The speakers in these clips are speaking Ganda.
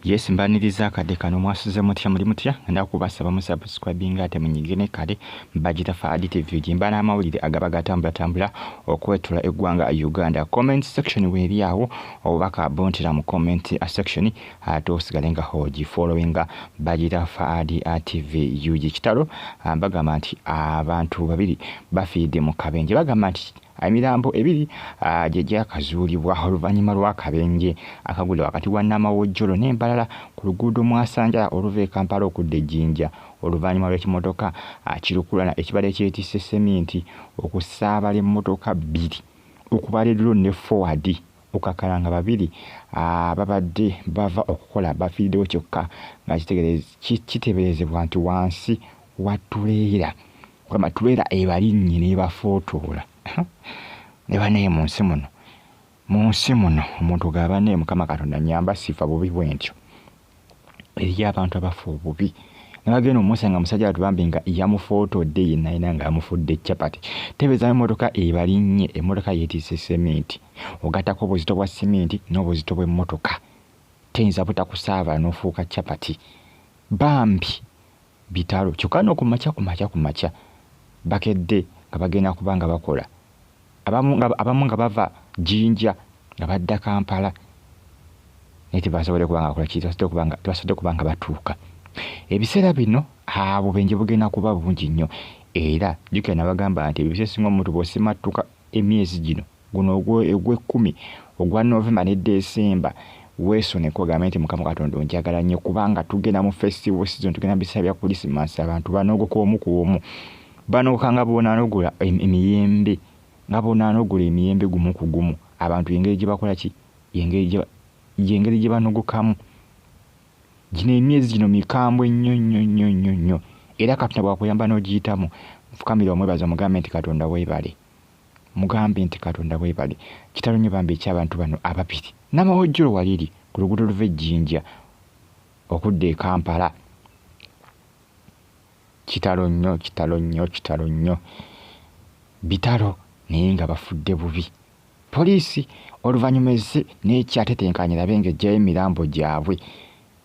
Yes, mbaniriza akadde kano mwasuze mutya muli mutya ngenda kubasaba musubscribing ate munyigine kale mbagita Faadi TV jimba n'amawulire agaba gatambula okwetula eggwanga Uganda. Comment section weri awo obaka bontera mu comment section ate osigale nga hoji following mbagita Faadi TV Kitalo mbagamba nti abantu babiri bafidde mu kabenje bagamba nti Emirambo ebiri jeje akazuulibwa oluvannyuma lw'akabenje akagula wakati wa Namawojjolo n'embalala ku luguudo Mwasanja oluva e Kampala okudda e Jinja oluvannyuma lw'ekimotoka kirukulana ekibadde kyetisse seminti okusaabala emmotoka bbiri okubala eddulo ne forward okakalanga babiri babadde bava okukola bafiidewo kyokka nga kiteeberezebwa nti wansi watuleera kwama tuleera ebalinnye n'ebafootola neba naye mu nsi muno omuntu gaba naye Mukama Katonda nyamba sifa bubi bwentyo eri abantu abafu obubi nabagenda omusanga musajja atubambi nga yamufootodde yenna nga yamufudde chapati tebeza emmotoka ebalinnye emmotoka yeetisse seminti ogattako obuzito bwa seminti n'obuzito bw'emmotoka teyinza butakusaabala n'ofuuka chapati bambi bitalo kyokka n'okumakya bakedde nga bagenda kubanga bakola abamu nga bava Jinja nga badda Kampala netibasobole kubanga akola tibasobole kubanga batuuka ebiseera bino bubenje bugenda kuba bungi nnyo era jjukira nabagamba nti ebiseera omuntu bw'osimattuka emyezi gino guno ogw'ekkumi ogwa Novemba ne Desemba weesoneko ogambe nti Mukama Katonda onjagala nnyo kubanga tugenda mu festival season tugenda mu biseera bya Christmas abantu banoogoka omu ku omu banokanga bonaanogula emiyembe nga bonaanogula emiyembe gumu ku gumu abantu engeri gye bakola ki engeri gye banogokamu gino emyezi gino mikambwe nnyo era Katonda bwakuyamba n'ogiyitamu fukamira omwebaza mugambe nti Katonda weebale kitalo nnyo bambi eky'abantu bano ababiri Namawojjolo waliri ku luguudo luva e Jinja okudda e Kampala kitalo nnyo bitalo naye nga bafudde bubi poliisi oluvannyuma ezze n'ekyatetenkanya labe ng'ejjayo emirambo gyabwe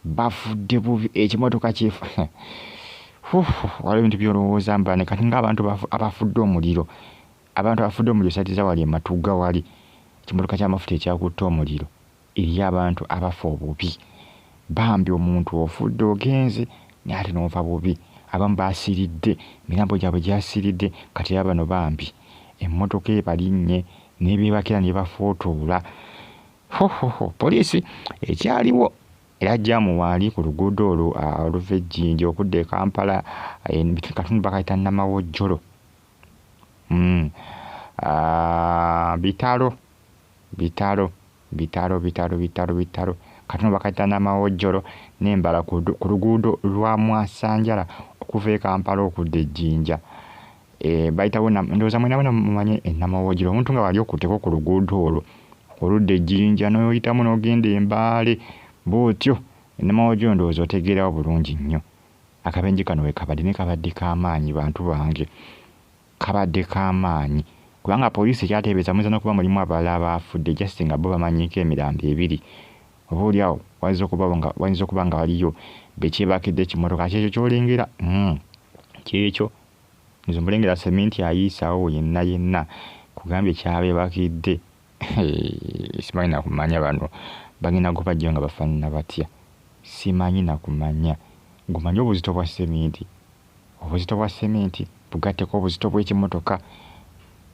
bafudde bubi ekimotoka kyefu waliwo ebintu by'olowooza mbane kati ng'abantu abafudde omuliro satiza wali ematugga wali ekimotoka ky'amafuta ekyakutte omuliro eri abantu abafa obubi bambi omuntu ofudde ogenze n'ate n'ova bubi abamu basiridde emirambo gyabwe gyasiridde kati abano bambi emmotoka ebalinnye n'ebyebakira ne bafootoola poliisi ekyaliwo era jjaamu waali ku luguudo olwo oluva e Jinja okudda e Kampala katundu bakayita Namawojjolo bitalo katundu bakayita Namawojjolo n'embala ku luguudo lwa Mwasanjala okuva e Kampala okudda e Jinja bayitawo ndowooza mwenabona mumanye Namawojjolo omuntu nga wali okutteko ku luguudo olwo oludda e Jinja n'oyitamu n'ogenda Embaale bw'otyo Namawojjolo ndowooza otegeerawo bulungi nnyo akabenje kano we kabadde ne kabadde k'amaanyi bantu bange kabadde k'amaanyi kubanga poliisi ekyateebereza muyinza n'okuba mulimu abalala abafudde just nga bo bamanyiiko emirambo ebiri oba oliawo wayinza okuba nga waliyo bekyebakidde ekimotoka kyekyo ky'olengera kyekyo nzo mulengera seminti ayiisaawo yenna kugambye kyabebakidde simanyi nakumanya bano bagenda gubajjayo nga bafaanana batya simanyi nakumanya gumanye obuzito bwa seminti bugatteko obuzito bw'ekimotoka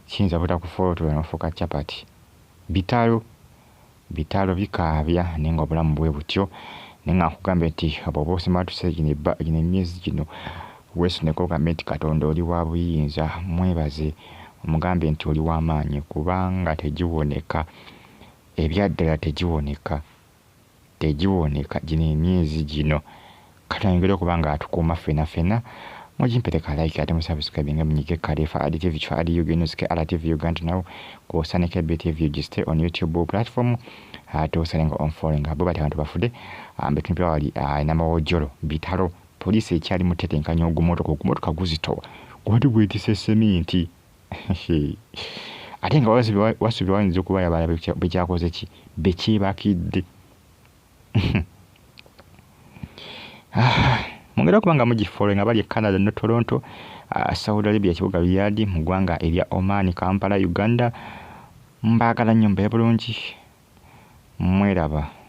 kiyinza butakufootola n'ofuuka chapati bitalo bikaabya naye nga obulamu bwe butyo naye nga nkugambye nti bw'oba osimatuse gino emyezi gino weesoneko ogambe nti Katonda oli wa buyinza mwebaze omugambe nti oli w'amaanyi kubanga tegiwoneka ebyaddala tegiwoneka gino emyezi gino katangere okuba nga atukuuma ffena mugimpereka like ate musubscribinga munyige kale Faadi TV Faadi Uganda ske RTV Uganda now kusaneke BTV stay on YouTube platform ate osalenga on following abo bati abantu bafudde betumpya wali Namawojjolo bitalo poliisi ekyali mutetenkanya ogumotoka guzitowa gwati bwetise seminti ate nga wasubira wayinza okuba yabala bekyakoze ki bekyebakidde Mungera kubanga mugifolo nga bali Canada no Toronto, Saudi Arabia kibuga Riyadh, mu ggwanga erya Oman, Kampala, Uganda. Mbagala nnyo mbe bulungi. Mweraba.